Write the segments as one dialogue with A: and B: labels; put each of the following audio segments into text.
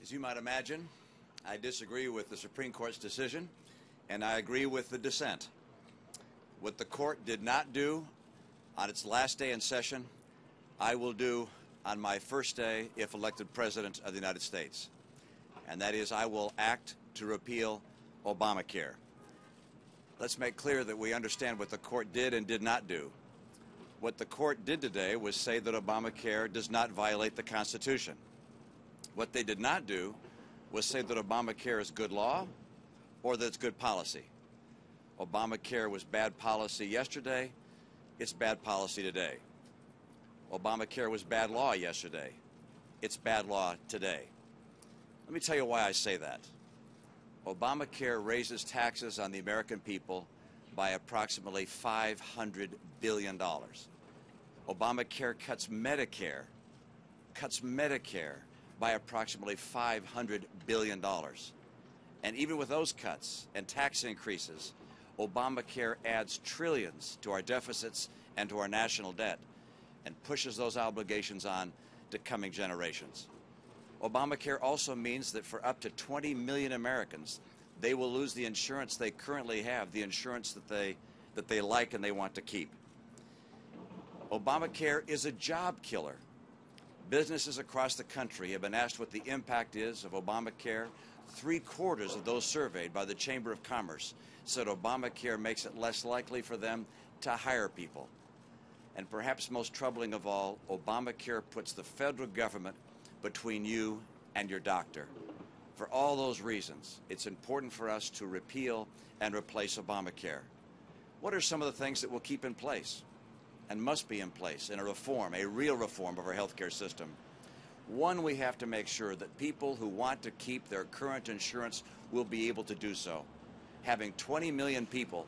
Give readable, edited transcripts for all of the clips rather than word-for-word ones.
A: As you might imagine, I disagree with the Supreme Court's decision, and I agree with the dissent. What the court did not do on its last day in session, I will do on my first day if elected President of the United States. And that is, I will act to repeal ObamaCare. Let's make clear that we understand what the court did and did not do. What the court did today was say that ObamaCare does not violate the Constitution. What they did not do was say that ObamaCare is good law or that it's good policy. Obamacare was bad policy yesterday. It's bad policy today. Obamacare was bad law yesterday. It's bad law today. Let me tell you why I say that. Obamacare raises taxes on the American people by approximately $500 billion. Obamacare cuts Medicare by approximately $500 billion. And even with those cuts and tax increases, Obamacare adds trillions to our deficits and to our national debt and pushes those obligations on to coming generations. Obamacare also means that for up to 20 million Americans, they will lose the insurance they currently have, the insurance that they like and they want to keep. Obamacare is a job killer. Businesses across the country have been asked what the impact is of Obamacare. 3/4 of those surveyed by the Chamber of Commerce said Obamacare makes it less likely for them to hire people. And perhaps most troubling of all, Obamacare puts the federal government between you and your doctor. For all those reasons, it's important for us to repeal and replace Obamacare. What are some of the things that we'll keep in place and must be in place in a reform, a real reform of our healthcare system? One, we have to make sure that people who want to keep their current insurance will be able to do so. Having 20 million people,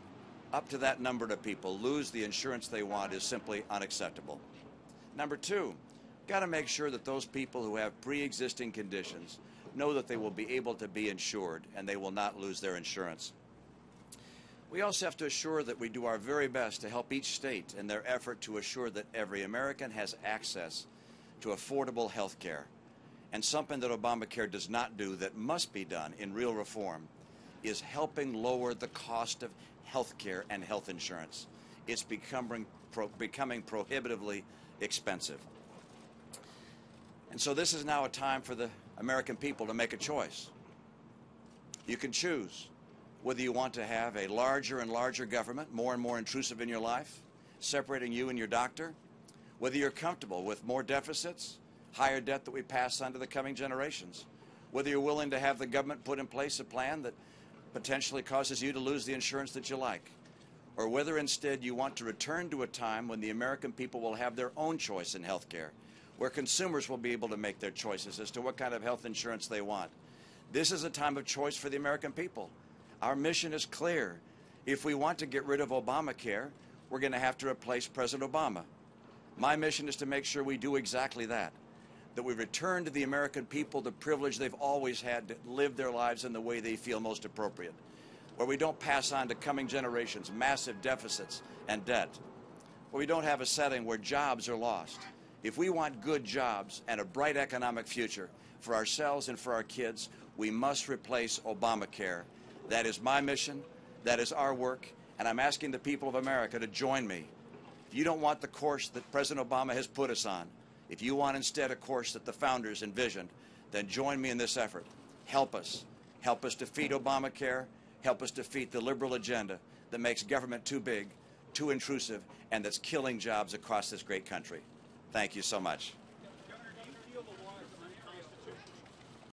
A: up to that number of people, lose the insurance they want is simply unacceptable. Number two, got to make sure that those people who have pre-existing conditions know that they will be able to be insured and they will not lose their insurance. We also have to assure that we do our very best to help each state in their effort to assure that every American has access to affordable health care. And something that Obamacare does not do that must be done in real reform is helping lower the cost of health care and health insurance. It's becoming prohibitively expensive. And so this is now a time for the American people to make a choice. You can choose whether you want to have a larger and larger government, more and more intrusive in your life, separating you and your doctor, whether you're comfortable with more deficits, higher debt that we pass on to the coming generations, whether you're willing to have the government put in place a plan that potentially causes you to lose the insurance that you like, or whether instead you want to return to a time when the American people will have their own choice in health care, where consumers will be able to make their choices as to what kind of health insurance they want. This is a time of choice for the American people. Our mission is clear. If we want to get rid of Obamacare, we're going to have to replace President Obama. My mission is to make sure we do exactly that we return to the American people the privilege they've always had to live their lives in the way they feel most appropriate, where we don't pass on to coming generations massive deficits and debt, where we don't have a setting where jobs are lost. If we want good jobs and a bright economic future for ourselves and for our kids, we must replace Obamacare. That is my mission. That is our work. And I'm asking the people of America to join me. If you don't want the course that President Obama has put us on, if you want instead a course that the founders envisioned, then join me in this effort. Help us. Help us defeat Obamacare. Help us defeat the liberal agenda that makes government too big, too intrusive, and that's killing jobs across this great country. Thank you so much.